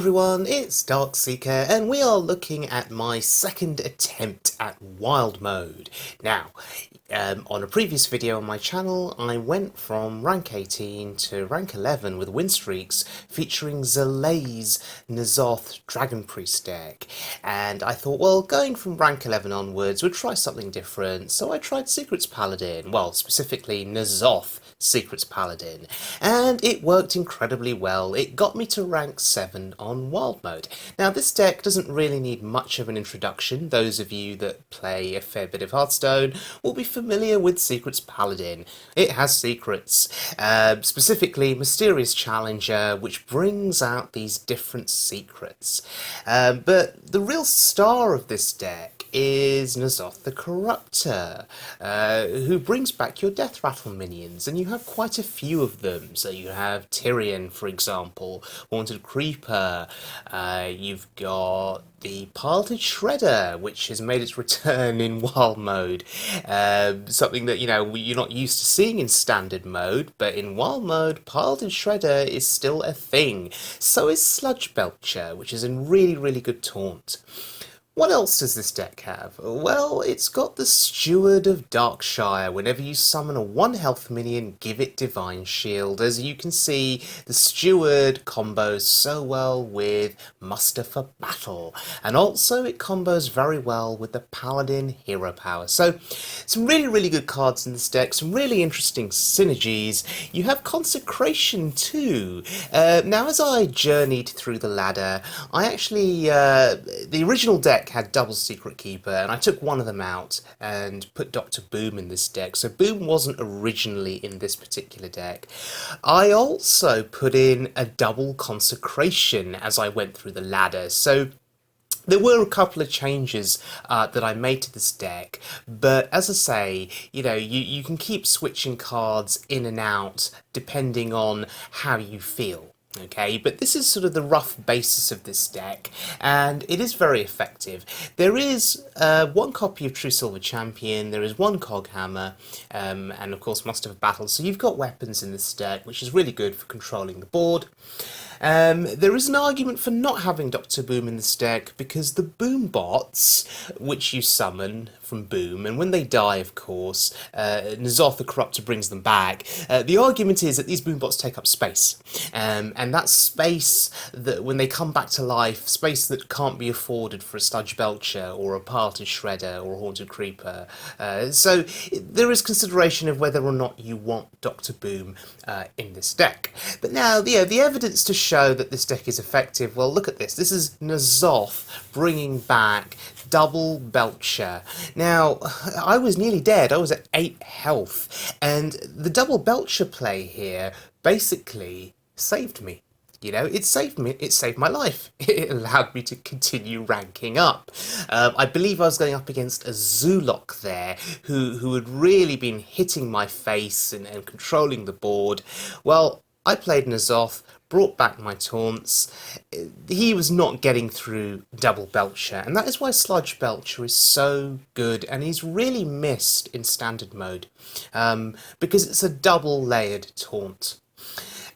everyone, it's Darkseeker and we are looking at my second attempt at Wild Mode. Now, on a previous video on my channel, I went from rank 18 to rank 11 with win streaks featuring Zalay's N'Zoth Dragon Priest deck. And I thought, well, going from rank 11 onwards, we'd try something different, so I tried Secrets Paladin, well, specifically N'Zoth Secrets Paladin, and it worked incredibly well. It got me to rank 7 on Wild Mode. Now this deck doesn't really need much of an introduction. Those of you that play a fair bit of Hearthstone will be familiar with Secrets Paladin. It has secrets, specifically Mysterious Challenger, which brings out these different secrets. But the real star of this deck is N'Zoth the Corruptor, who brings back your Death Rattle minions, and you have quite a few of them. So you have Tyrion, for example, Haunted Creeper, you've got the Piloted Shredder, which has made its return in Wild Mode, something that, you know, you're not used to seeing in Standard Mode, but in Wild Mode, Piloted Shredder is still a thing. So is Sludge Belcher, which is a really, really good taunt. What else does this deck have? Well, it's got the Steward of Darkshire. Whenever you summon a 1 health minion, give it Divine Shield. As you can see, the Steward combos so well with Muster for Battle. And also it combos very well with the Paladin Hero Power. So, some really, really good cards in this deck, some really interesting synergies. You have Consecration too. Now, as I journeyed through the ladder, I actually, the original deck had double Secret Keeper, and I took one of them out and put Dr. Boom in this deck. So Boom wasn't originally in this particular deck. I also put in a double Consecration as I went through the ladder. So there were a couple of changes that I made to this deck, but as I say, you know, you can keep switching cards in and out depending on how you feel. Okay, but this is sort of the rough basis of this deck, and it is very effective. There is one copy of True Silver Champion, there is one Cog Hammer, and of course Muster of Battle, so you've got weapons in this deck, which is really good for controlling the board. There is an argument for not having Dr. Boom in this deck because the Boom bots, which you summon from Boom, and when they die, of course, N'Zoth the Corruptor brings them back. The argument is that these Boom bots take up space, and that space that when they come back to life, space that can't be afforded for a Sludge Belcher or a Piloted Shredder or a Haunted Creeper. So there is consideration of whether or not you want Dr. Boom in this deck. But now, the evidence to show that this deck is effective, well, look at this. This is N'Zoth bringing back double Belcher. Now, I was nearly dead. I was at 8 health, and the double Belcher play here basically saved me. You know, it saved me. It saved my life. It allowed me to continue ranking up. I believe I was going up against a Zoolock there, who had really been hitting my face and controlling the board. Well, I played N'Zoth, brought back my taunts. He was not getting through double Belcher, and that is why Sludge Belcher is so good, and he's really missed in Standard Mode, because it's a double layered taunt.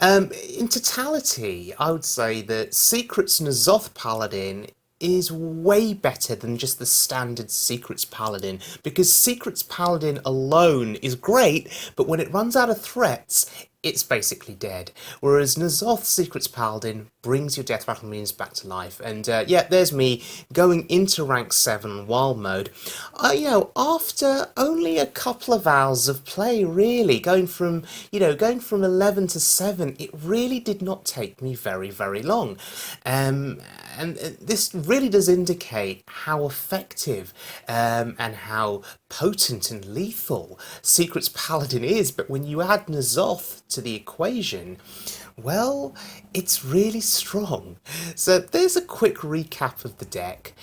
In totality, I would say that Secrets N'Zoth Paladin is way better than just the standard Secrets Paladin, because Secrets Paladin alone is great, but when it runs out of threats, it's basically dead. Whereas N'Zoth Secrets Paladin brings your Death Rattle minions back to life. And yeah, there's me going into rank 7 Wild Mode. You know, after only a couple of hours of play, really, going from 11 to 7, it really did not take me very, very long. And this really does indicate how effective and how potent and lethal Secrets Paladin is. But when you add N'Zoth to the equation, well, it's really strong. So there's a quick recap of the deck.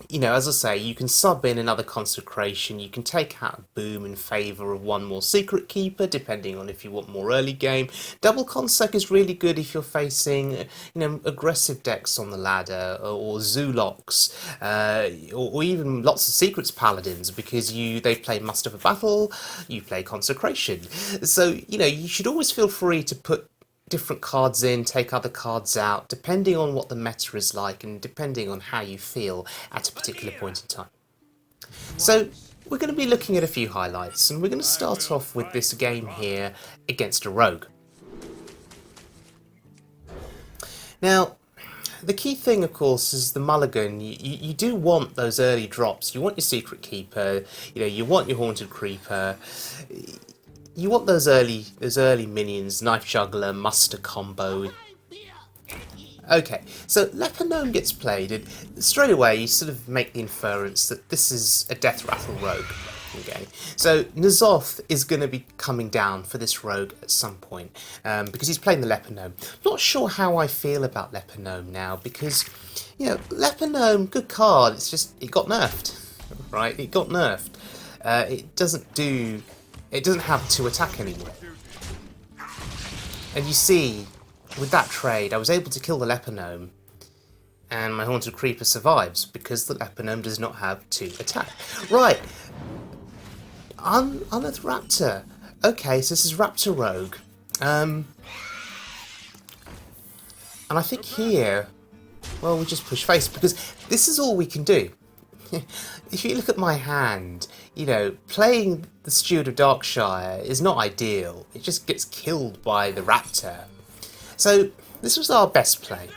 You know, as I say, you can sub in another Consecration, you can take out a Boom in favour of one more Secret Keeper, depending on if you want more early game. Double Consec is really good if you're facing, you know, aggressive decks on the ladder, or Zoolocks, or even lots of Secrets Paladins, because they play Muster for Battle, you play Consecration. So, you know, you should always feel free to put different cards in, take other cards out, depending on what the meta is like and depending on how you feel at a particular point in time. So we're going to be looking at a few highlights, and we're going to start off with this game here against a rogue. Now, the key thing, of course, is the mulligan. You do want those early drops. You want your Secret Keeper, you want your Haunted Creeper. You want those early minions, Knife Juggler, Muster combo. Okay, so Leper Gnome gets played, and straight away you sort of make the inference that this is a Death Rattle Rogue. Okay, so N'Zoth is going to be coming down for this rogue at some point, because he's playing the Leper Gnome. Not sure how I feel about Leper Gnome now, because, Leper Gnome, good card, it's just, it got nerfed, right? It got nerfed. It doesn't have 2 attack anymore. And you see, with that trade, I was able to kill the Leper Gnome, and my Haunted Creeper survives, because the Leper Gnome does not have 2 attack. Right, Unearthed Raptor. Okay, so this is Raptor Rogue. And I think here, well, we just push face, because this is all we can do. If you look at my hand, playing the Steward of Darkshire is not ideal. It just gets killed by the Raptor. So this was our best play.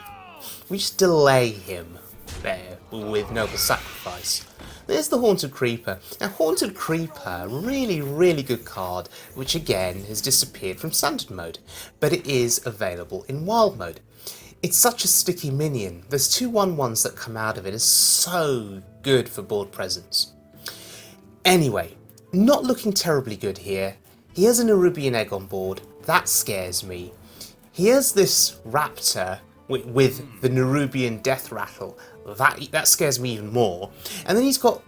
We just delay him there with Noble Sacrifice. There's the Haunted Creeper. Now, Haunted Creeper, really, really good card, which again has disappeared from Standard Mode, but it is available in Wild Mode. It's such a sticky minion. There's 2 1/1s that come out of it. It's so good for board presence. Anyway, not looking terribly good here. He has an Nerubian Egg on board. That scares me. He has this Raptor with the Nerubian Death Rattle. That scares me even more. And then he's got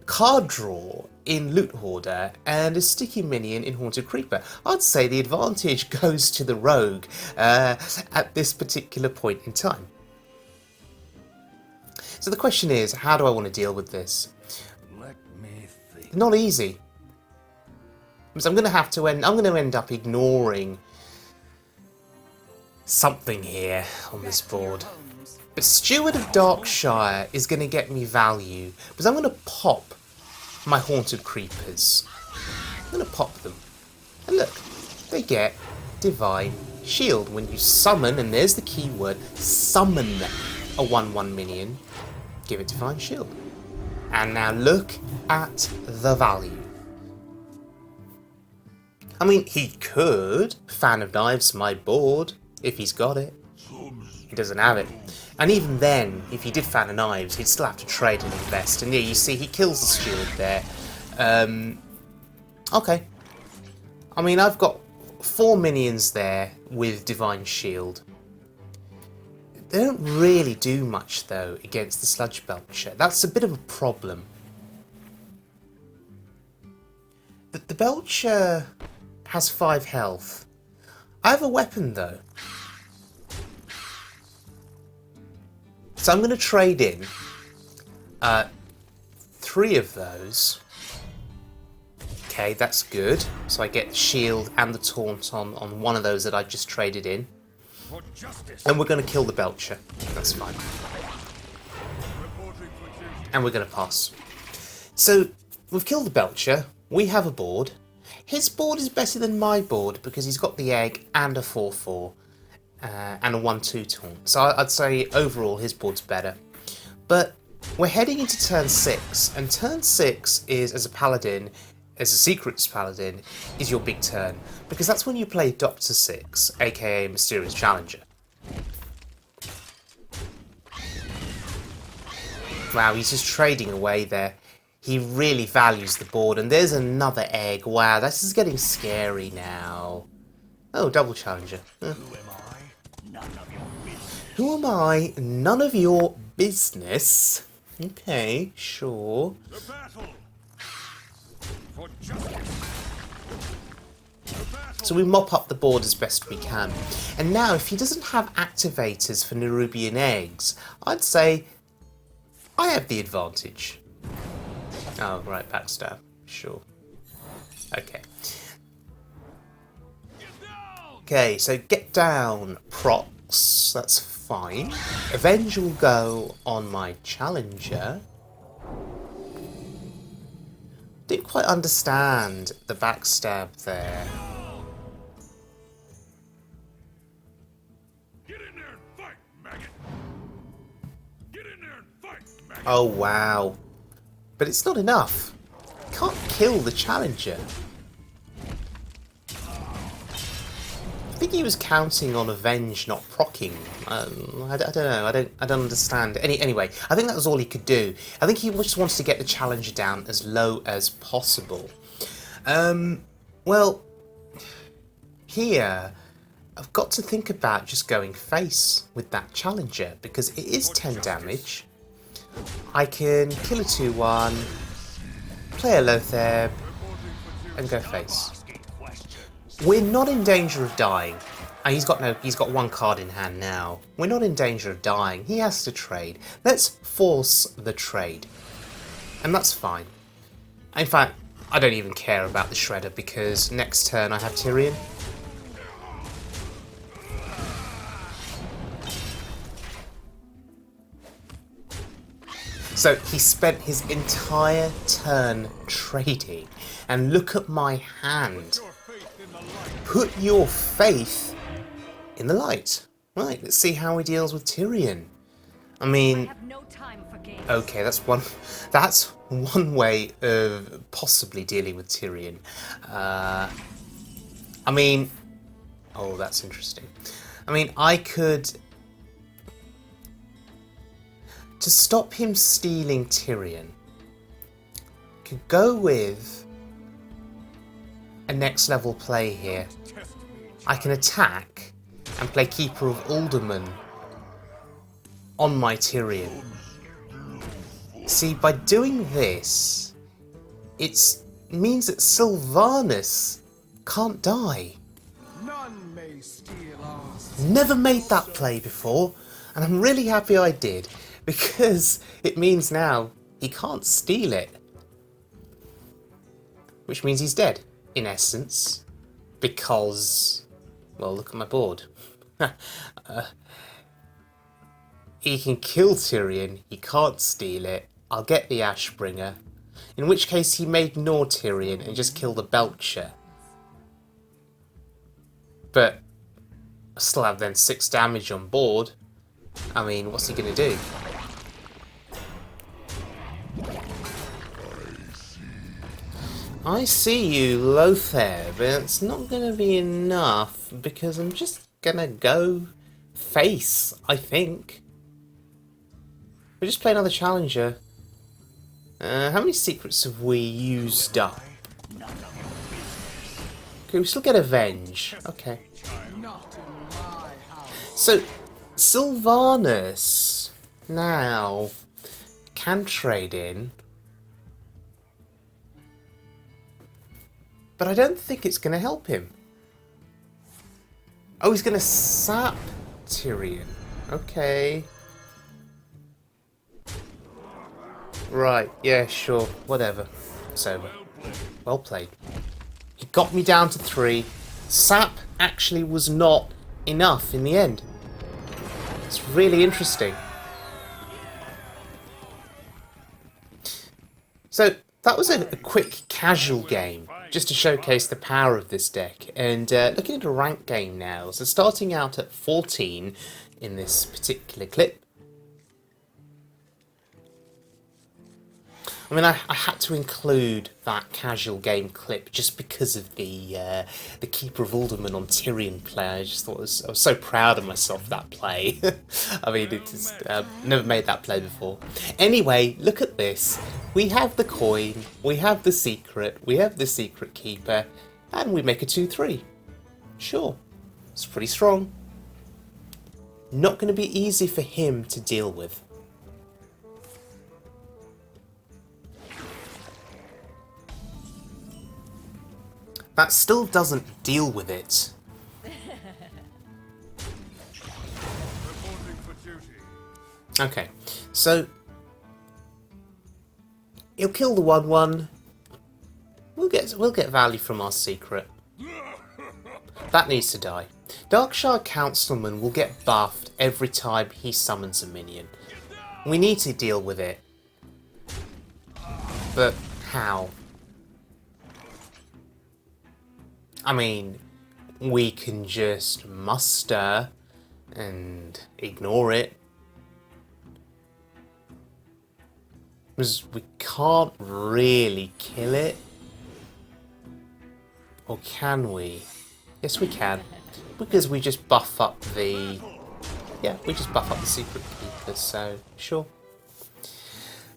card draw in Loot Hoarder and a sticky minion in Haunted Creeper. I'd say the advantage goes to the rogue at this particular point in time. So the question is, how do I want to deal with this? Let me think. Not easy. Because I'm going to end up ignoring something here on this board. But Steward of Darkshire is going to get me value, because I'm going to pop my Haunted Creepers. I'm going to pop them. And look, they get Divine Shield. When you summon, and there's the keyword, summon a 1/1 minion, give it Divine Shield. And now look at the value. I mean, he could Fan of Knives my board, if he's got it. He doesn't have it. And even then, if he did Fan of Knives, he'd still have to trade and invest. And yeah, you see, he kills the Steward there. Okay. I mean, I've got 4 minions there with Divine Shield. They don't really do much, though, against the Sludge Belcher. That's a bit of a problem. The Belcher has 5 health. I have a weapon, though. So I'm going to trade in 3 of those. Okay, that's good. So I get the shield and the taunt on one of those that I just traded in. And we're going to kill the Belcher. That's fine. And we're going to pass. So we've killed the Belcher. We have a board. His board is better than my board because he's got the egg and a 4/4. And a 1/2 taunt. So I'd say overall his board's better. But we're heading into turn 6, and turn 6 is, as a Paladin, as a Secrets Paladin, is your big turn. Because that's when you play Doctor 6, aka Mysterious Challenger. Wow, he's just trading away there. He really values the board, and there's another egg. Wow, this is getting scary now. Oh, double Challenger. Who am I? None of your business. Okay, sure. So we mop up the board as best we can. And now, if he doesn't have activators for Nerubian eggs, I'd say I have the advantage. Oh, right, backstab. Sure. Okay. Okay, so get down, procs. That's fine. Avenge will go on my challenger. Didn't quite understand the backstab there. Get in there and fight, maggot. Get in there and fight, maggot. Oh wow. But it's not enough. Can't kill the challenger. I think he was counting on Avenge not proccing. I don't know. I don't understand. Anyway, I think that was all he could do. I think he just wanted to get the challenger down as low as possible. Well, here I've got to think about just going face with that challenger because it is 10 damage. I can kill a 2-1, play a Lothar, and go face. We're not in danger of dying. He's got one card in hand now. We're not in danger of dying. He has to trade. Let's force the trade. And that's fine. In fact, I don't even care about the Shredder because next turn I have Tyrion. So he spent his entire turn trading. And look at my hand. Put your faith in the light. Right, let's see how he deals with Tyrion. I mean, okay, that's one way of possibly dealing with Tyrion. I mean, oh, that's interesting. I mean, I could, to stop him stealing Tyrion, could go with a next level play here. I can attack and play Keeper of Alderman on my Tyrion. See, by doing this, it means that Sylvanas can't die. None may steal us. Never made that play before, and I'm really happy I did, because it means now he can't steal it. Which means he's dead. In essence, because, well, look at my board. He can kill Tyrion, he can't steal it, I'll get the Ashbringer, in which case he may ignore Tyrion and just kill the Belcher. But I still have then 6 damage on board. I mean, what's he going to do? I see you, Lothar, but it's not going to be enough because I'm just going to go face, I think. We just play another challenger. How many secrets have we used up? Okay, we still get Avenge. Okay. So, Sylvanas now can trade in. But I don't think it's going to help him. Oh, he's going to sap Tyrion. Okay. Right, yeah, sure, whatever. It's over. Well played. He got me down to 3. Sap actually was not enough in the end. It's really interesting. So, that was a quick casual game, just to showcase the power of this deck. And looking at a rank game now, so starting out at 14 in this particular clip. I mean, I had to include that casual game clip just because of the Keeper of Alderman on Tyrion play. I just thought I was so proud of myself for that play. I mean, it's never made that play before. Anyway, look at this. We have the coin, we have the secret, we have the secret keeper, and we make a 2-3. Sure, it's pretty strong. Not going to be easy for him to deal with. That still doesn't deal with it. Okay, so he'll kill the 1/1. We'll get value from our secret. That needs to die. Darkshire Councilman will get buffed every time he summons a minion. We need to deal with it. But how? I mean, we can just muster and ignore it. Because we can't really kill it. Or can we? Yes, we can. Because we just buff up the... Yeah, we just buff up the Secret Keeper, so sure.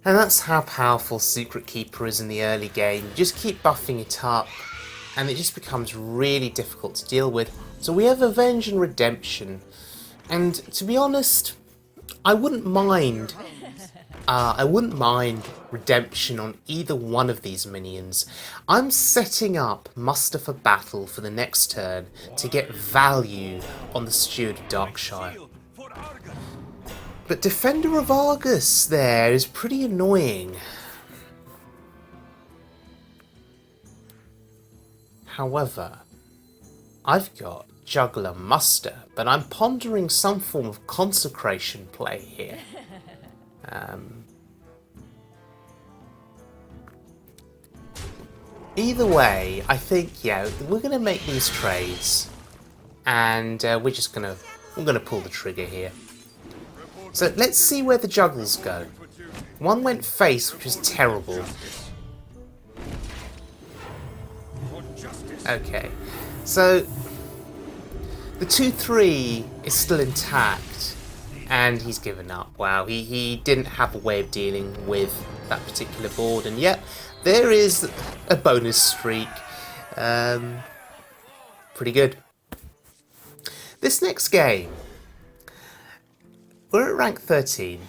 And that's how powerful Secret Keeper is in the early game. You just keep buffing it up, and it just becomes really difficult to deal with. So we have Avenge and Redemption. And to be honest, I wouldn't mind Redemption on either one of these minions. I'm setting up Muster for Battle for the next turn to get value on the Steward of Darkshire. But Defender of Argus there is pretty annoying. However, I've got Juggler Muster, but I'm pondering some form of consecration play here. Either way, I think, yeah, we're going to make these trades, and we're going to pull the trigger here. So let's see where the juggles go. One went face, which was terrible. Okay, so the 2-3 is still intact, and he's given up. Wow, he didn't have a way of dealing with that particular board, and yet there is a bonus streak. Pretty good. This next game, we're at rank 13,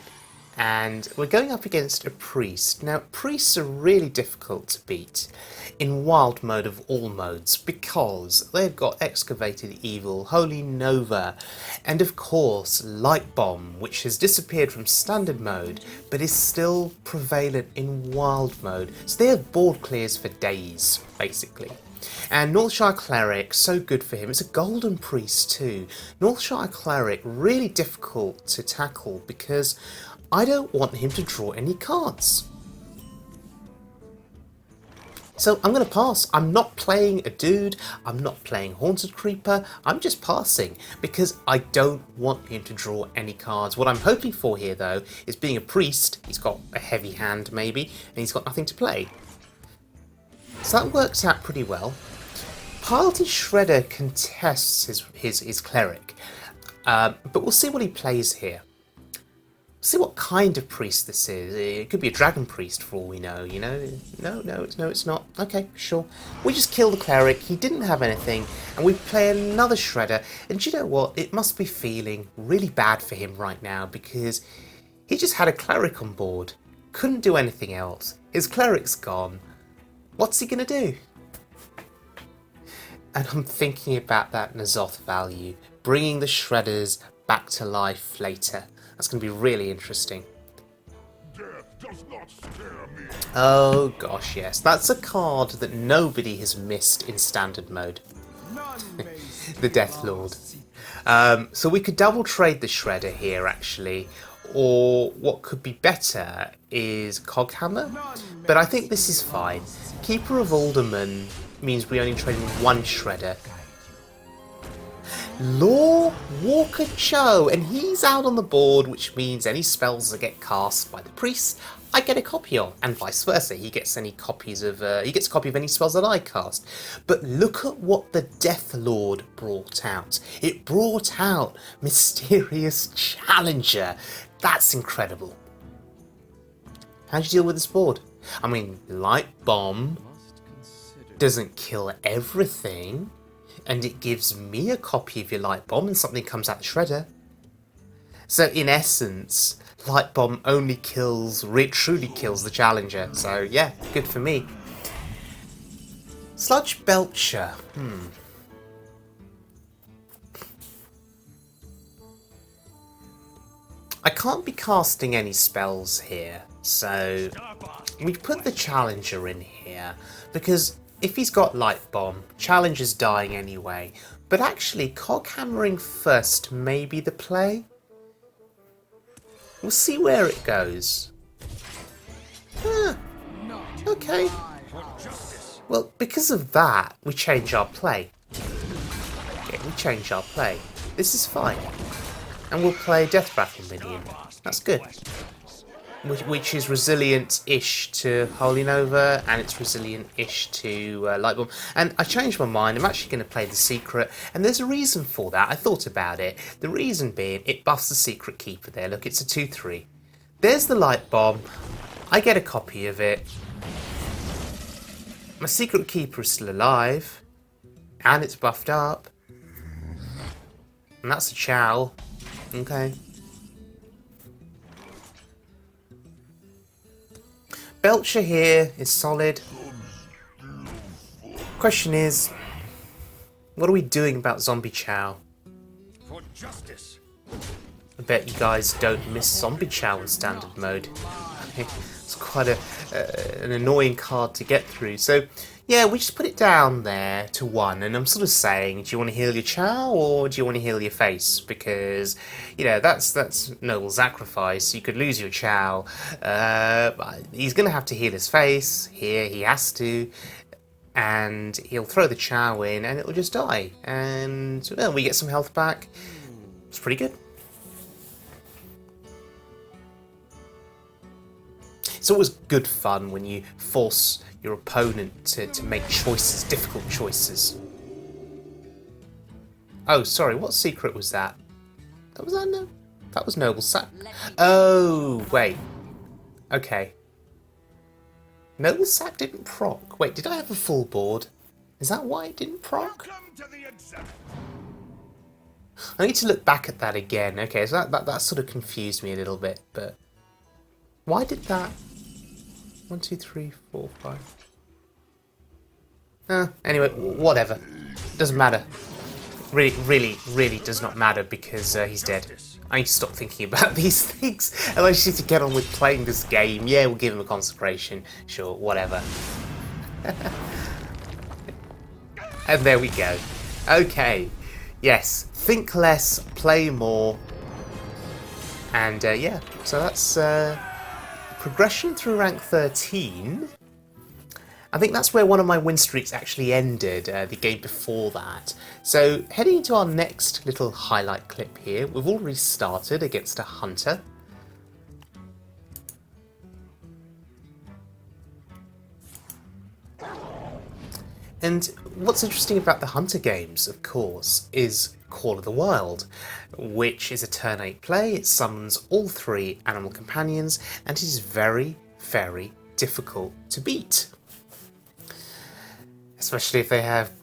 and we're going up against a priest. Now, priests are really difficult to beat in wild mode of all modes because they've got Excavated Evil, Holy Nova, and of course Light Bomb, which has disappeared from standard mode but is still prevalent in wild mode. So they have board clears for days, basically. And Northshire Cleric, so good for him. It's a golden priest too. Northshire Cleric, really difficult to tackle because I don't want him to draw any cards. So I'm going to pass. I'm not playing a dude, I'm not playing Haunted Creeper, I'm just passing because I don't want him to draw any cards. What I'm hoping for here though is being a priest, he's got a heavy hand maybe, and he's got nothing to play. So that works out pretty well. Paladin Shredder contests his cleric, but we'll see what he plays here. See what kind of priest this is. It could be a dragon priest for all we know, you know? No, it's not. Okay, sure. We just kill the cleric, he didn't have anything, and we play another Shredder, and you know what? It must be feeling really bad for him right now, because he just had a cleric on board. Couldn't do anything else. His cleric's gone. What's he gonna do? And I'm thinking about that N'Zoth value, bringing the Shredders back to life later. That's going to be really interesting. Death does not scare me. Oh gosh, yes. That's a card that nobody has missed in standard mode. The Death Lord. So we could double trade the Shredder here, actually. Or what could be better is Coghammer. But I think this is fine. Keeper of Alderman means we only trade one Shredder. Lorewalker Cho, and he's out on the board, which means any spells that get cast by the priest, I get a copy of, and vice versa. He gets any copies of he gets a copy of any spells that I cast. But look at what the Death Lord brought out. It brought out Mysterious Challenger. That's incredible. How do you deal with this board? I mean, Light Bomb doesn't kill everything, and it gives me a copy of your Light Bomb and something comes out the Shredder. So in essence, Light Bomb only kills, truly kills the Challenger. So yeah, good for me. Sludge Belcher. I can't be casting any spells here, so we put the Challenger in here because if he's got Light Bomb, Challenge is dying anyway. But actually, Cog Hammering first may be the play. We'll see where it goes. Okay. Well, because of that, we change our play. Okay, we change our play. This is fine. And we'll play Death Battle Minion. That's good. Which is resilient-ish to Holy Nova, and it's resilient-ish to Light Bomb. And I changed my mind. I'm actually going to play the Secret, and there's a reason for that. I thought about it. The reason being, it buffs the Secret Keeper there. Look, it's a 2/3. There's the Light Bomb. I get a copy of it. My Secret Keeper is still alive, and it's buffed up. And that's a Chow. Okay. Belcher here is solid. Question is, what are we doing about Zombie Chow? For justice. I bet you guys don't miss Zombie Chow in standard mode. It's quite an annoying card to get through. So, yeah, we just put it down there to 1, and I'm sort of saying, do you want to heal your Chow or do you want to heal your face? Because, you know, that's noble sacrifice. You could lose your Chow. He's going to have to heal his face. Here, he has to. And he'll throw the Chow in, and it'll just die. And, well, we get some health back. It's pretty good. It's always good fun when you force your opponent to make choices, difficult choices. Oh, sorry, what secret was that? That was Noble Sack. Oh, wait. Okay. Noble Sack didn't proc. Wait, did I have a full board? Is that why it didn't proc? Welcome to the exhibit. I need to look back at that again. Okay, so that sort of confused me a little bit, but why did that? 1, 2, 3, 4, 5. Anyway, whatever. Doesn't matter. Really does not matter because he's dead. I need to stop thinking about these things. And I just need to get on with playing this game. Yeah, we'll give him a consecration. Sure, whatever. And there we go. Okay. Yes. Think less, play more. And yeah, so that's progression through rank 13. I think that's where one of my win streaks actually ended, the game before that. So heading into our next little highlight clip here, we've already started against a hunter. And what's interesting about the hunter games, of course, is Call of the Wild, which is a turn 8 play. It summons all 3 animal companions, and it is very difficult to beat. Especially if they have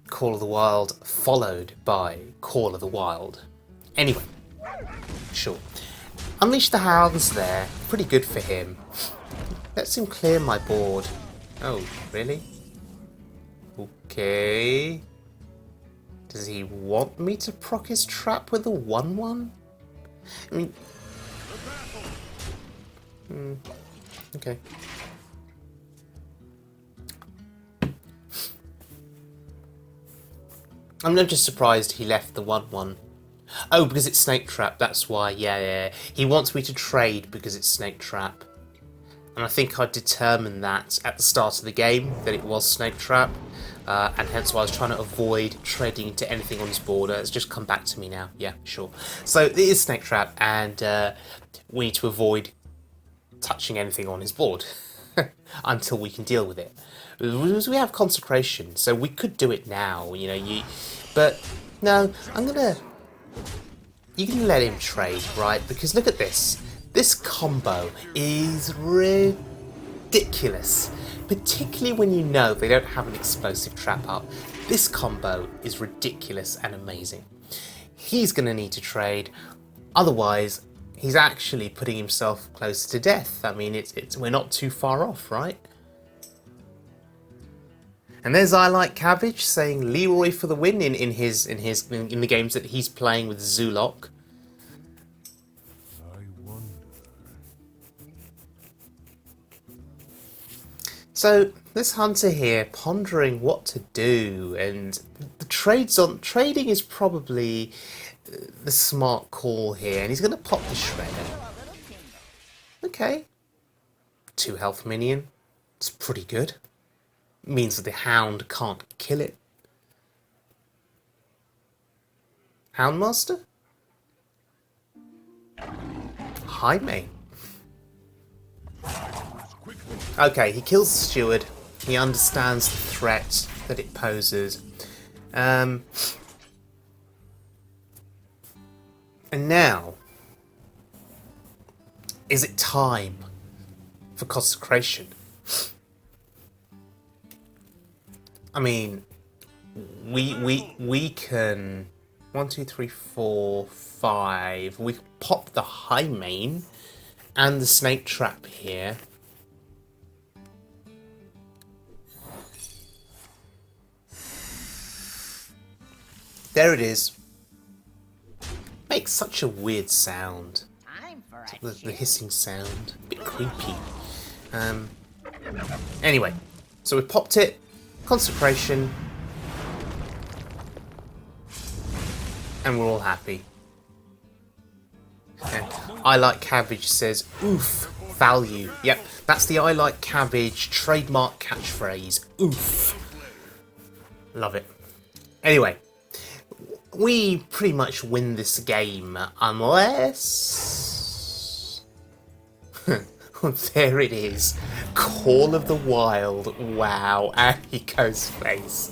Call of the Wild followed by Call of the Wild. Anyway, sure. Unleash the Hounds there, pretty good for him. Let's him clear my board. Oh, really? Okay. Does he want me to proc his trap with a 1/1? I mean... okay. I'm not just surprised he left the 1/1. Oh, because it's Snake Trap, that's why, yeah. He wants me to trade because it's Snake Trap. And I think I determined that at the start of the game, that it was Snake Trap. And hence why I was trying to avoid trading into anything on his board. It's just come back to me now. Yeah, sure. So it is Snake Trap, and we need to avoid touching anything on his board until we can deal with it. We have Consecration, so we could do it now, you know. But no, you can let him trade, right? Because look at this. This combo is ridiculous. Particularly when you know they don't have an explosive trap up. This combo is ridiculous and amazing. He's going to need to trade, otherwise he's actually putting himself closer to death. I mean, we're not too far off, right? And there's I Like Cabbage saying Leroy for the win in the games that he's playing with Zulok. So this hunter here pondering what to do, and the trading is probably the smart call here, and he's going to pop the shredder. Okay, 2 health minion. It's pretty good. Means that the hound can't kill it. Houndmaster? High main. Okay, he kills the steward. He understands the threat that it poses. And now, is it time for consecration? I mean, we can 1, 2, 3, 4, 5. We pop the high main and the snake trap here. There it is. Makes such a weird sound. The hissing sound. A bit creepy. Anyway, so we popped it. Consecration. And we're all happy. And I Like Cabbage says, oof, value. Yep, that's the I Like Cabbage trademark catchphrase. Oof. Love it. Anyway, we pretty much win this game unless... There it is. Call of the Wild. Wow. And he goes face.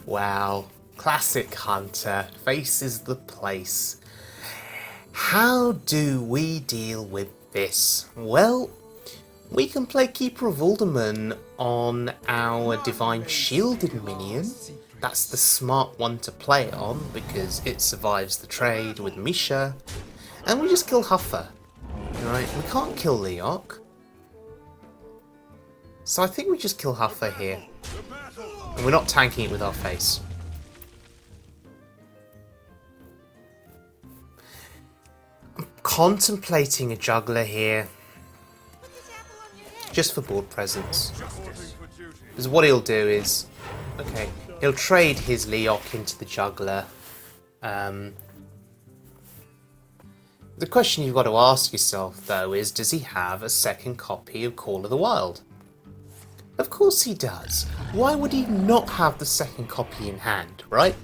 Wow. Classic hunter. Face is the place. How do we deal with this? Well, we can play Keeper of Alderman on our Divine Shielded minion. That's the smart one to play it on because it survives the trade with Misha. And we just kill Huffer. Right, we can't kill Leok. So I think we just kill Huffer here. And we're not tanking it with our face. I'm contemplating a juggler here. Just for board presence. Because what he'll do is... Okay, he'll trade his Leok into the juggler. The question you've got to ask yourself, though, is does he have a second copy of Call of the Wild? Of course he does. Why would he not have the second copy in hand, right?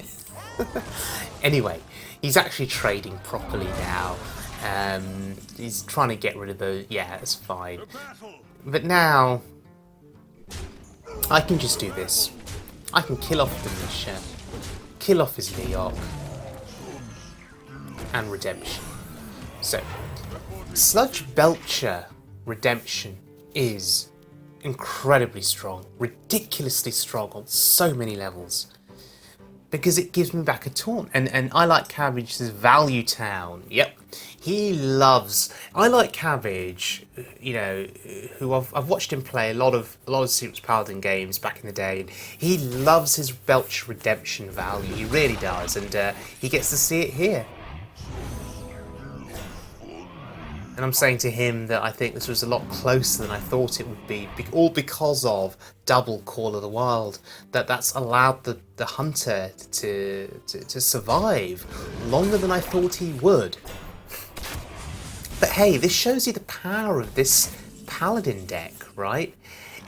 Anyway, he's actually trading properly now. He's trying to get rid of the... Yeah, it's fine. But now, I can just do this. I can kill off the Misha, kill off his Leok, and Redemption. So, Sludge Belcher Redemption is incredibly strong, ridiculously strong on so many levels. Because it gives me back a taunt. And I Like Cabbage's Value Town. Yep. He loves... I Like Cabbage, you know, who I've watched him play a lot of Super Paladin games back in the day. And he loves his Belch Redemption value. He really does. And he gets to see it here. And I'm saying to him that I think this was a lot closer than I thought it would be, all because of double Call of the Wild. That's allowed the hunter to survive longer than I thought he would. But hey, this shows you the power of this Paladin deck, right?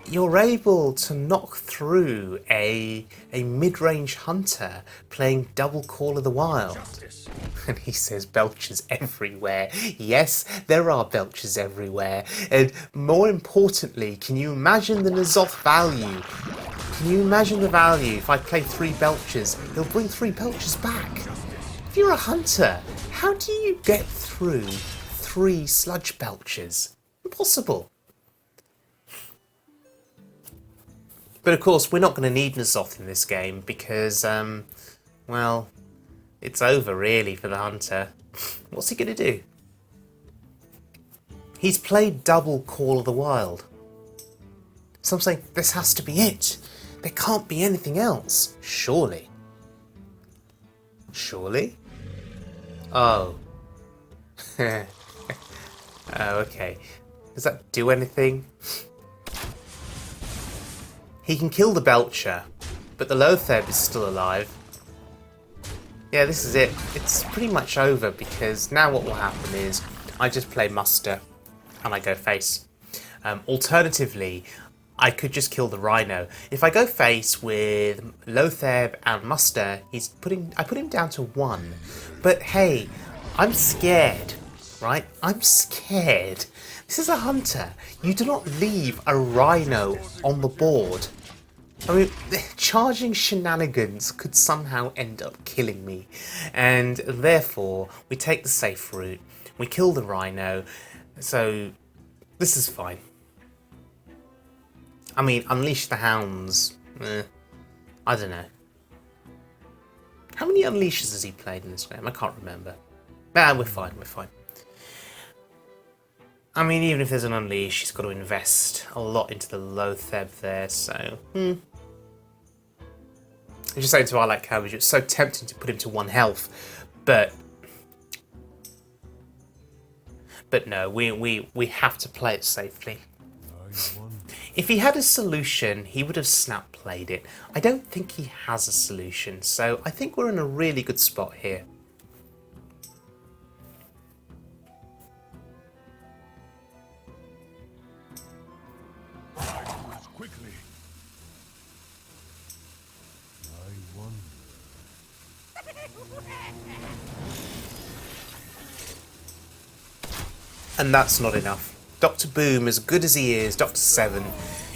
You're able to knock through a mid-range hunter playing double Call of the Wild. And he says belchers everywhere. Yes, there are belchers everywhere. And more importantly, can you imagine the N'Zoth value? Can you imagine the value if I play 3 belchers? He'll bring 3 belchers back. If you're a hunter, how do you get through 3 sludge belchers? Impossible. But of course, we're not going to need N'Zoth in this game because, well, it's over really for the hunter. What's he going to do? He's played double Call of the Wild. So I'm saying, this has to be it. There can't be anything else. Surely. Surely? Oh. Oh, okay. Does that do anything? He can kill the Belcher, but the Lotheb is still alive. Yeah, this is it. It's pretty much over because now what will happen is I just play Muster and I go face. Alternatively, I could just kill the Rhino. If I go face with Lotheb and Muster, I put him down to 1. But hey, I'm scared, right? I'm scared. This is a hunter. You do not leave a Rhino on the board. I mean, charging shenanigans could somehow end up killing me. And therefore, we take the safe route. We kill the Rhino. So, this is fine. I mean, Unleash the Hounds. I don't know. How many Unleashes has he played in this game? I can't remember. Nah, we're fine, we're fine. I mean, even if there's an Unleash, he's got to invest a lot into the Lotheb there, so... I'm just saying to I Like Cabbage, it's so tempting to put him to 1 health, but no, we have to play it safely. If he had a solution, he would have snap played it. I don't think he has a solution, so I think we're in a really good spot here. Quickly. And that's not enough. Dr. Boom, as good as he is, Dr. 7,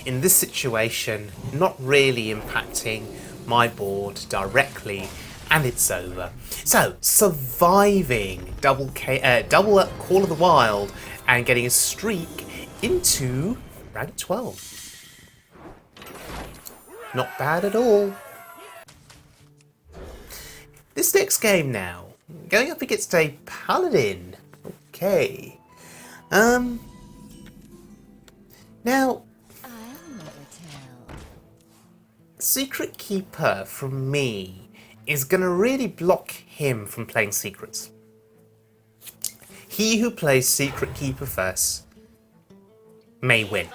in this situation, not really impacting my board directly, and it's over. So, surviving double Call of the Wild and getting a streak into rank 12. Not bad at all. This next game now, going up against a Paladin. Okay. Now, Secret Keeper from me is going to really block him from playing secrets. He who plays Secret Keeper first may win,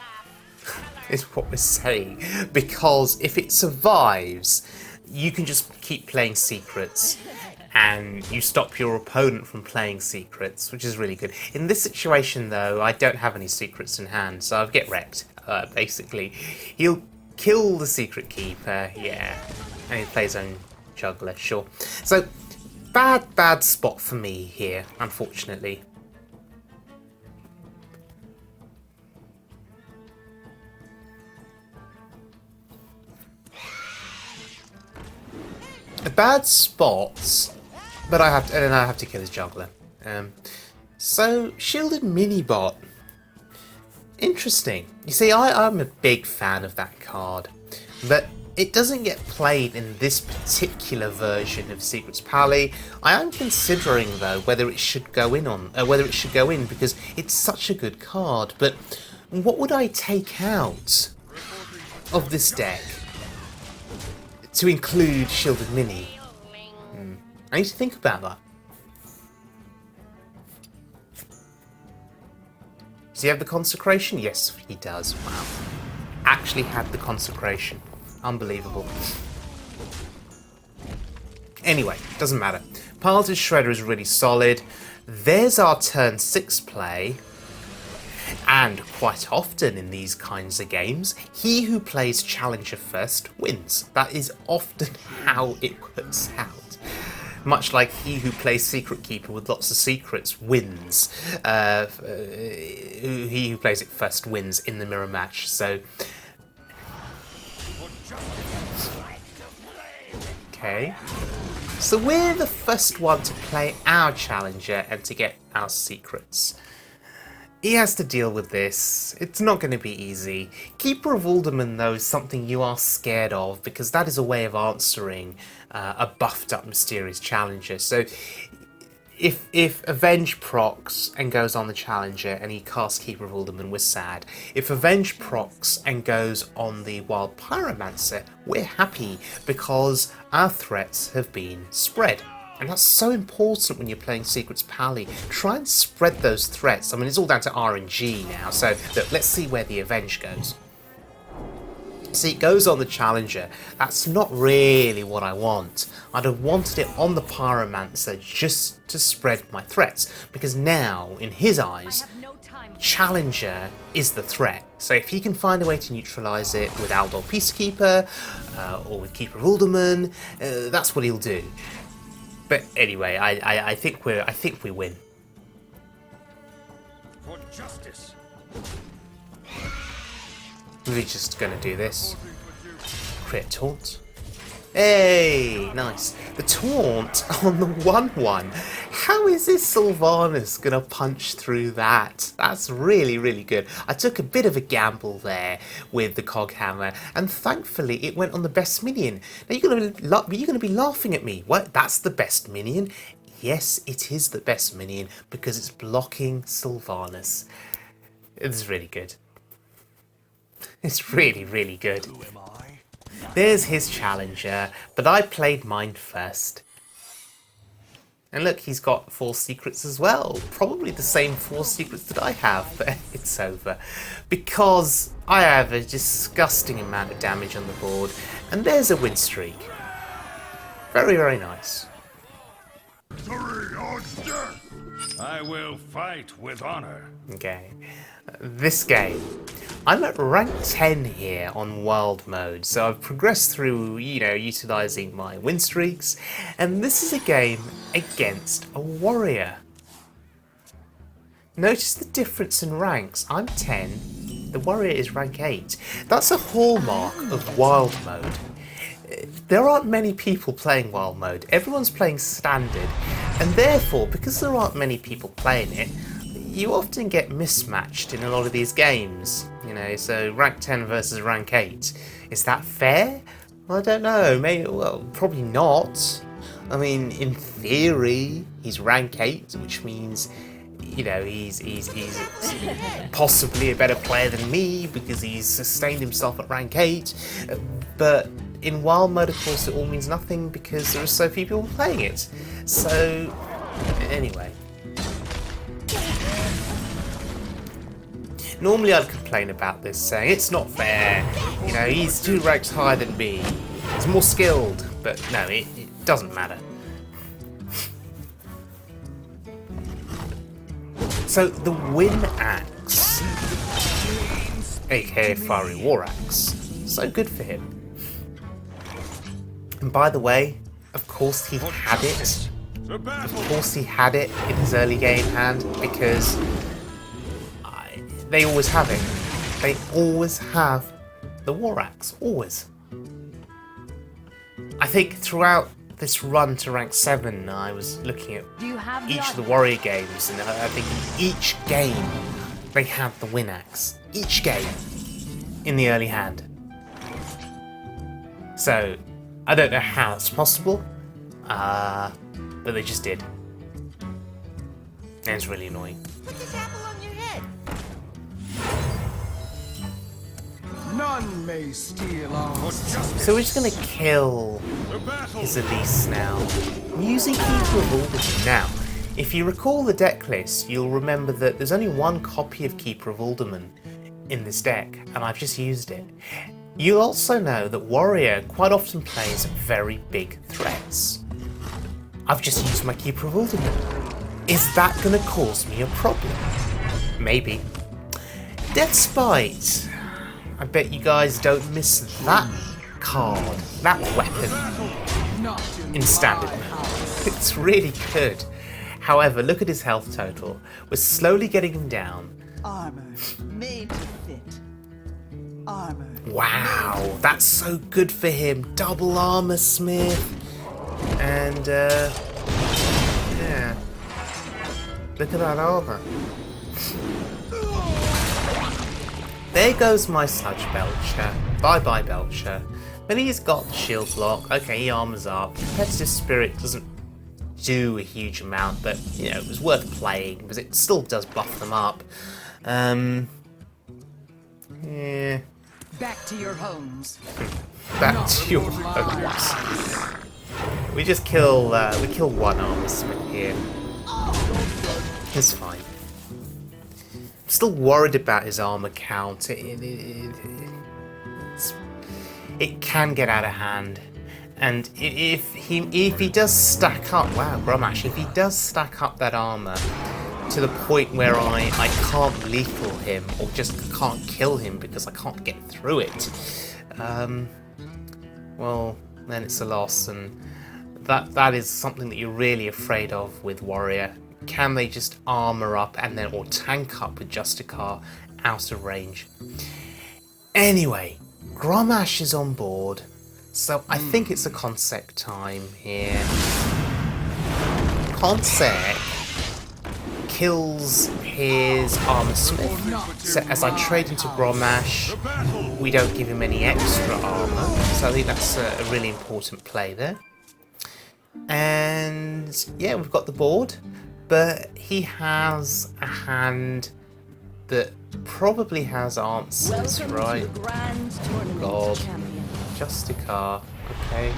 is what we're saying. Because if it survives, you can just keep playing secrets and you stop your opponent from playing secrets, which is really good. In this situation, though, I don't have any secrets in hand, so I'll get wrecked, basically. He'll kill the Secret Keeper, yeah, and he plays his own juggler, sure. So, bad spot for me here, unfortunately. A bad spot, but I have to kill his juggler. So shielded mini bot. Interesting. You see, I'm a big fan of that card, but it doesn't get played in this particular version of Secrets Pally. I am considering though whether it should go in because it's such a good card. But what would I take out of this deck to include shielded mini? I need to think about that. Does he have the consecration? Yes, he does. Wow. Actually had the consecration. Unbelievable. Anyway, doesn't matter. Paladin Shredder is really solid. There's our turn 6 play. And quite often in these kinds of games, he who plays Challenger first wins. That is often how it works out. Much like he who plays Secret Keeper with lots of secrets wins. He who plays it first wins in the mirror match. So, okay. So we're the first one to play our Challenger and to get our secrets. He has to deal with this. It's not going to be easy. Keeper of Alderman, though, is something you are scared of, because that is a way of answering a buffed up mysterious challenger. So if Avenge procs and goes on the challenger and he casts Keeper of Alderman, we're sad. If Avenge procs and goes on the Wild Pyromancer, we're happy, because our threats have been spread. And that's so important when you're playing Secrets Pally. Try and spread those threats. I mean, it's all down to RNG now, so look, let's see where the Avenge goes. See, it goes on the Challenger. That's not really what I want. I'd have wanted it on the Pyromancer just to spread my threats, because now, in his eyes, Challenger is the threat. So if he can find a way to neutralise it with Aldor Peacekeeper, or with Keeper of Alderman, that's what he'll do. But anyway, I think we win. For justice. We're just going to do this. Crit taunt. Hey, nice. The taunt on the 1/1. How is this Sylvanas going to punch through that? That's really, really good. I took a bit of a gamble there with the Cog Hammer, and thankfully it went on the best minion. Now you're going to be laughing at me. What? That's the best minion? Yes, it is the best minion because it's blocking Sylvanas. It's really good. It's really, really good. Who am I? There's his Challenger, but I played mine first. And look, he's got 4 secrets as well. Probably the same 4 secrets that I have, but it's over. Because I have a disgusting amount of damage on the board, and there's a win streak. Very, very nice. Victory or death. I will fight with honor. Okay, this game. I'm at rank 10 here on World Mode, so I've progressed through, utilising my win streaks, and this is a game against a warrior. Notice the difference in ranks. I'm 10, the warrior is rank 8. That's a hallmark of Wild Mode. There aren't many people playing Wild Mode, everyone's playing Standard, and therefore, because there aren't many people playing it, you often get mismatched in a lot of these games. So rank 10 versus rank 8. Is that fair? I don't know. Maybe, well, probably not. I mean, in theory, he's rank 8, which means, he's possibly a better player than me because he's sustained himself at rank 8. But in Wild Mode, of course, it all means nothing because there are so few people playing it. So, anyway. Normally I'd complain about this, saying it's not fair, he's 2 ranks higher than me, he's more skilled, but no, it doesn't matter. So the Wind Axe, aka Fiery War Axe, so good for him. And by the way, of course he had it, in his early game hand, because they always have it. They always have the War Axe. Always. I think throughout this run to rank 7, I was looking at each of the warrior games, and I think in each game they had the Wind Axe. Each game in the early hand. So I don't know how it's possible, but they just did. And it's really annoying. None may steal ours. So we're just going to kill his Elise now. I'm using Keeper of Alderman. Now, if you recall the deck list, you'll remember that there's only 1 copy of Keeper of Alderman in this deck, and I've just used it. You'll also know that Warrior quite often plays very big threats. I've just used my Keeper of Alderman. Is that going to cause me a problem? Maybe. Death Spite. I bet you guys don't miss that card, that weapon, in Standard mode. It's really good. However, look at his health total. We're slowly getting him down. Armor made to fit. Armor. Wow, that's so good for him. Double armor smith. And, yeah. Look at that armor. There goes my Sludge Belcher. Bye-bye, Belcher. But he's got the shield block. Okay, he armors up. Competitive Spirit doesn't do a huge amount, but, it was worth playing, because it still does buff them up. Yeah. Back to your homes. Back to your homes. We just kill, we kill 1 armor smith here. It's fine. Still worried about his armor count. it can get out of hand. And if he does stack up, wow, Grommash, if he does stack up that armor to the point where I can't lethal him or just can't kill him because I can't get through it, well, then it's a loss, and that is something that you're really afraid of with Warrior. Can they just armor up and then or tank up with Justicar out of range? Anyway, Grommash is on board. So I think it's a Consec time here. Consec kills his Armor Smith. So as I trade into Grommash, we don't give him any extra armor. So I think that's a really important play there. And yeah, we've got the board. But he has a hand that probably has answers, right? God. Justicar, okay.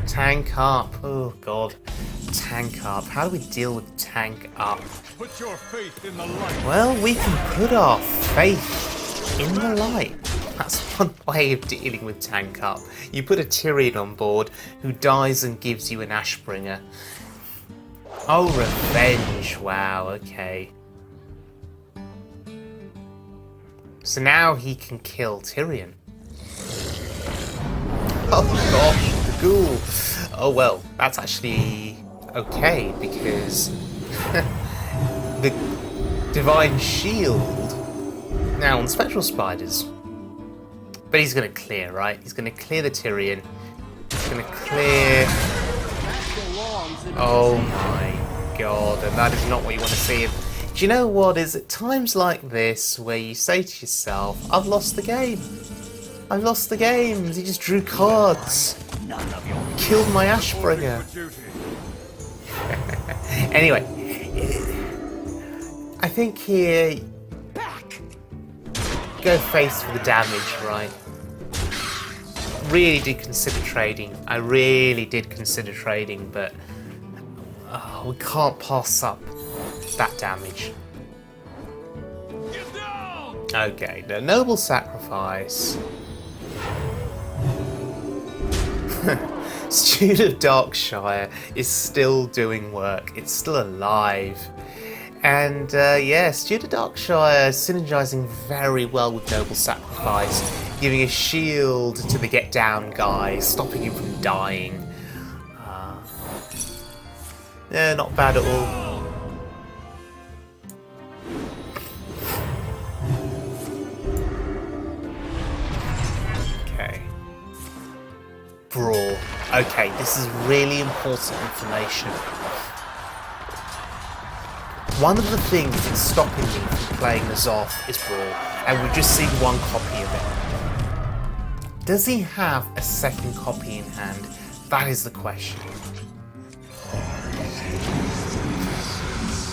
Tank up, oh god. Tank up. How do we deal with tank up? Put your faith in the light. Well, we can put our faith in the light. That's one way of dealing with tank up. You put a Tyrion on board who dies and gives you an Ashbringer. Oh, revenge. Wow, okay. So now he can kill Tyrion. Oh gosh, the ghoul. Oh well, that's actually okay because the Divine Shield now on Spectral Spiders. But he's going to clear, right? He's going to clear the Tyrion. He's going to clear... Oh my god, and that is not what you want to see. Do you know what is at times like this where you say to yourself, I've lost the game. I've lost the game. He just drew cards. Killed my Ashbringer. Anyway, I think here go face for the damage, right? Really did consider trading. I really did consider trading, but we can't pass up that damage. Okay, the noble sacrifice. Steward of Darkshire is still doing work. It's still alive. And yeah, Steward of Darkshire synergizing very well with Noble Sacrifice, giving a shield to the Get Down guy, stopping him from dying. Yeah, not bad at all. Okay. Brawl. Okay, this is really important information. One of the things that's stopping me from playing N'Zoth is Brawl, and we've just seen one copy of it. Does he have a second copy in hand? That is the question.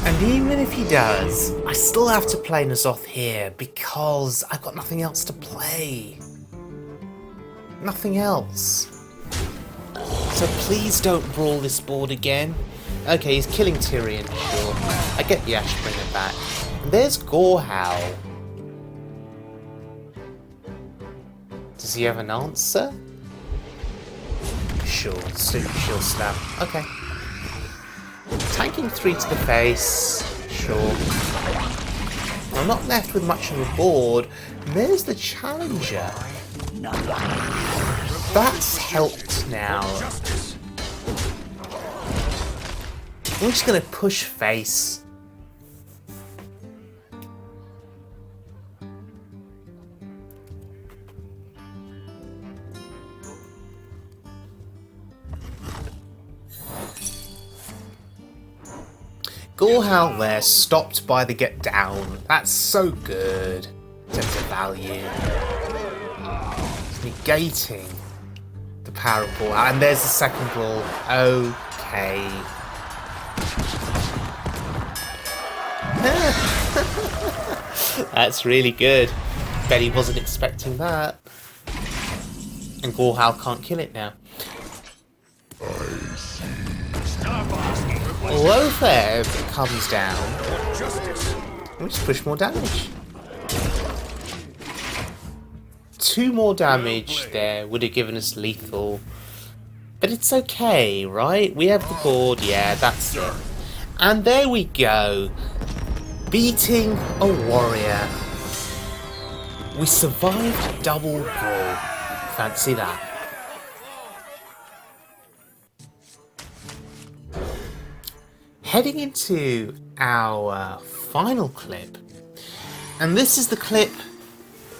And even if he does, I still have to play N'Zoth here because I've got nothing else to play. Nothing else. So please don't Brawl this board again. Okay, he's killing Tyrion, sure. I get the Ashbringer back. And there's Gorehowl. Does he have an answer? Sure, Super Shield Slam. Okay. Tanking 3 to the face. Sure. I'm not left with much of a board. There's the Challenger. That's helped now. I'm just going to push face. Gorehowl there, stopped by the Get Down. That's so good in terms of value. It's negating the power of Brawl. And there's the second Brawl. Okay. That's really good. Bet he wasn't expecting that. And Gorehowl can't kill it now. Lothair comes down. We just push more damage. 2 more damage there would have given us lethal. But it's okay, right? We have the board, yeah, that's it. And there we go. Beating a warrior. We survived double brawl. Fancy that. Heading into our final clip. And this is the clip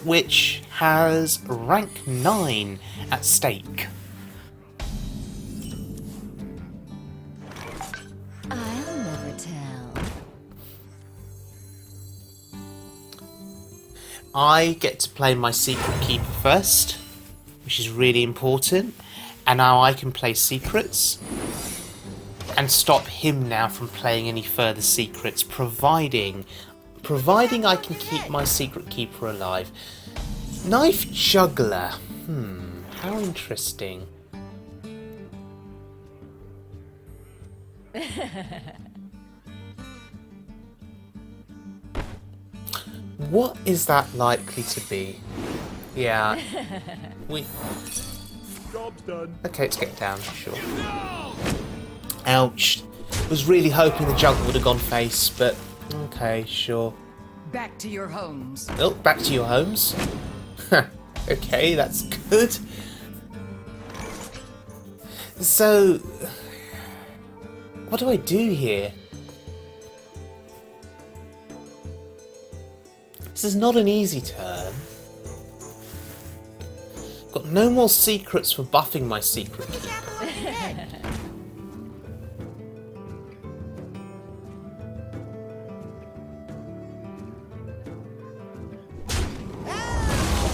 which has rank 9 at stake. I'll never tell. I get to play my secret keeper first, which is really important. And now I can play secrets and stop him now from playing any further secrets, providing I can keep my secret keeper alive. Knife juggler. How interesting. What is that likely to be? Yeah. Job's done. Okay, let's get down, sure. Ouch. Was really hoping the juggle would have gone face, but okay, sure. Back to your homes. Oh, back to your homes. Okay, that's good. So, what do I do here? This is not an easy turn. Got no more secrets for buffing my secret keeper.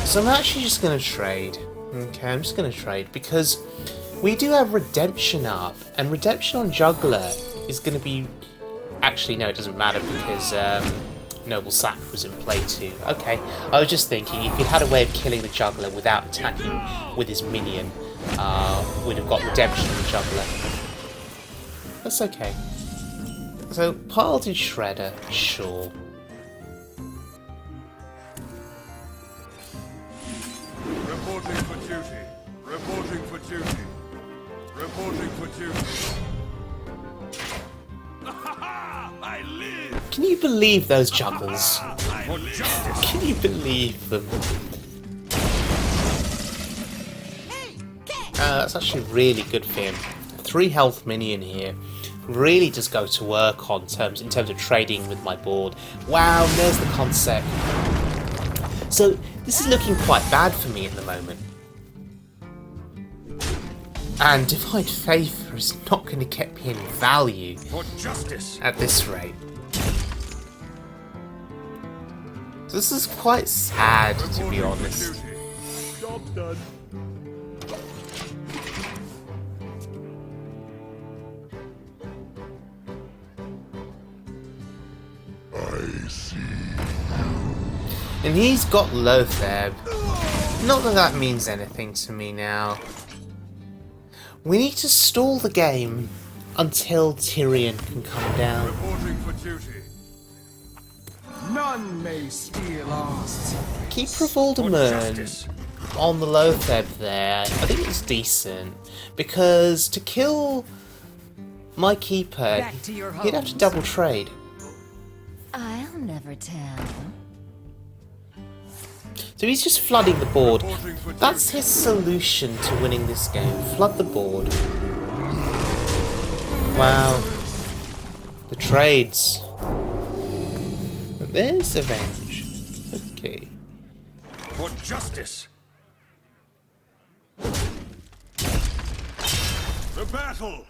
So I'm actually just going to trade. Okay, I'm just going to trade because we do have Redemption up, and Redemption on Juggler is going to be... Actually, no, it doesn't matter because Noble Sack was in play too. Okay, I was just thinking if he had a way of killing the Juggler without attacking with his minion, we'd have got Redemption on the Juggler. That's okay. So, Paladin Shredder, sure. Reporting for duty. Reporting for duty. Reporting for duty. I live! Can you believe those juggles? For justice! Can you believe them? That's actually really good for him. 3 health minion here. Really does go to work on in terms of trading with my board. Wow, there's the concept. So this is looking quite bad for me at the moment. And Divine Favour is not going to get me any value For justice! at this rate. So this is quite sad, to be honest. Job's done. And he's got Lothab. Not that that means anything to me now. We need to stall the game until Tyrion can come down. Reporting for duty. None may steal our secrets. Keep For Voldemort justice. on the Lothab there. I think it's decent. Because to kill my keeper, Back to your he'd have to homes. double trade. I'll never tell. So he's just flooding the board. Reporting for That's duty. his solution to winning this game. Flood the board. Wow. The trades. There's Avenge. Okay. For justice! The battle!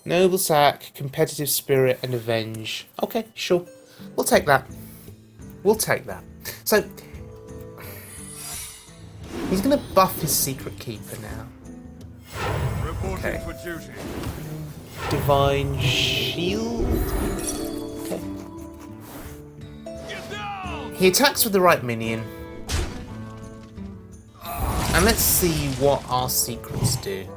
Noble Sack, Competitive Spirit, and Avenge. Okay, sure. We'll take that. We'll take that. So, he's going to buff his Secret Keeper now. Reporting Okay. for duty. Divine Shield. Okay. Get down! He attacks with the right minion. And let's see what our secrets do.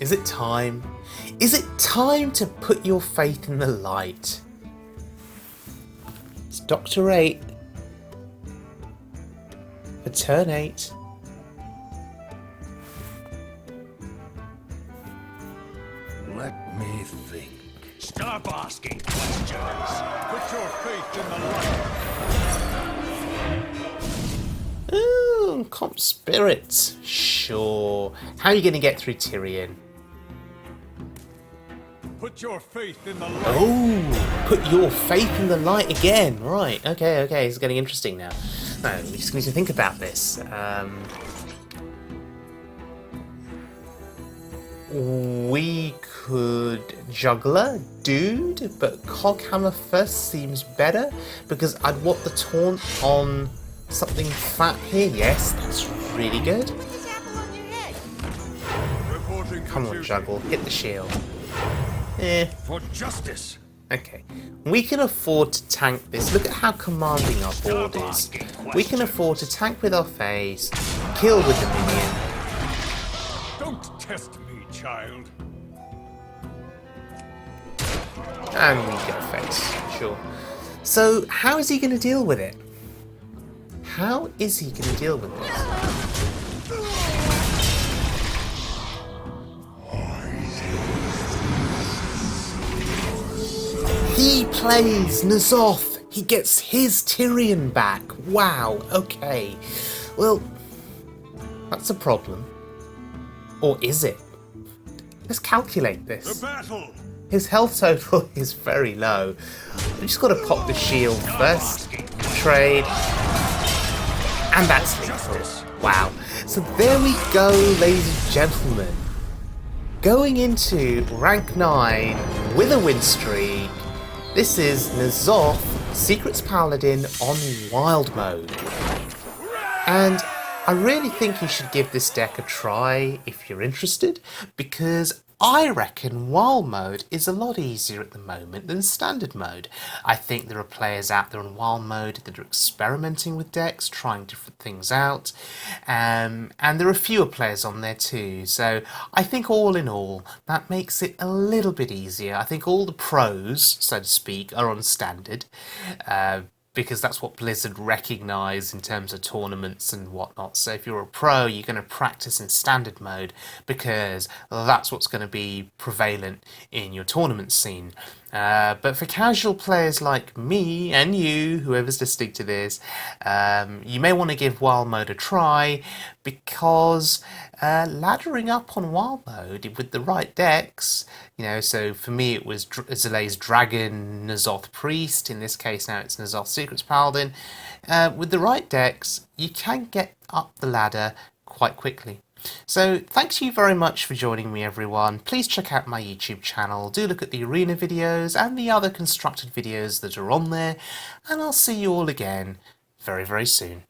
Is it time? Is it time to put your faith in the light? It's Dr. 8 for turn 8. Let me think. Stop asking questions. Put your faith in the light. Ooh, comp spirit. Sure. How are you going to get through Tyrion? Put your faith in the light. Oh, put your faith in the light again. Right. Okay. It's getting interesting now. No, we just need to think about this. We could juggler, dude, but Coghammer first seems better because I'd want the taunt on something fat here. Yes, that's really good. Reporting for Come on, duty. juggle, hit the shield. Eh, For justice. okay. We can afford to tank this. Look at how commanding our board is. We can afford to tank with our phase, kill with the minion. Don't test me, child. And we go face, sure. So, how is he going to deal with it? How is he going to deal with this? He plays N'Zoth. He gets his Tyrion back. Wow, okay. Well, that's a problem. Or is it? Let's calculate The this. battle. His health total is very low. We just got to pop the shield first. Trade. And that's lethal. Wow. So there we go, ladies and gentlemen. Going into rank 9 with a win streak. This is N'Zoth, Secrets Paladin on Wild Mode. And I really think you should give this deck a try if you're interested, because I reckon Wild Mode is a lot easier at the moment than Standard Mode. I think there are players out there in Wild Mode that are experimenting with decks, trying different things out, and there are fewer players on there too. So I think all in all, that makes it a little bit easier. I think all the pros, so to speak, are on Standard. Because that's what Blizzard recognise in terms of tournaments and whatnot. So if you're a pro, you're going to practice in Standard Mode because that's what's going to be prevalent in your tournament scene. But for casual players like me and you, whoever's listening to this, you may want to give Wild Mode a try because laddering up on Wild Mode with the right decks, so for me it was Zalae's Dragon, N'Zoth Priest, in this case now it's N'Zoth Secrets Paladin. With the right decks, you can get up the ladder quite quickly. So thanks you very much for joining me, everyone. Please check out my YouTube channel, do look at the arena videos and the other constructed videos that are on there, and I'll see you all again very, very soon.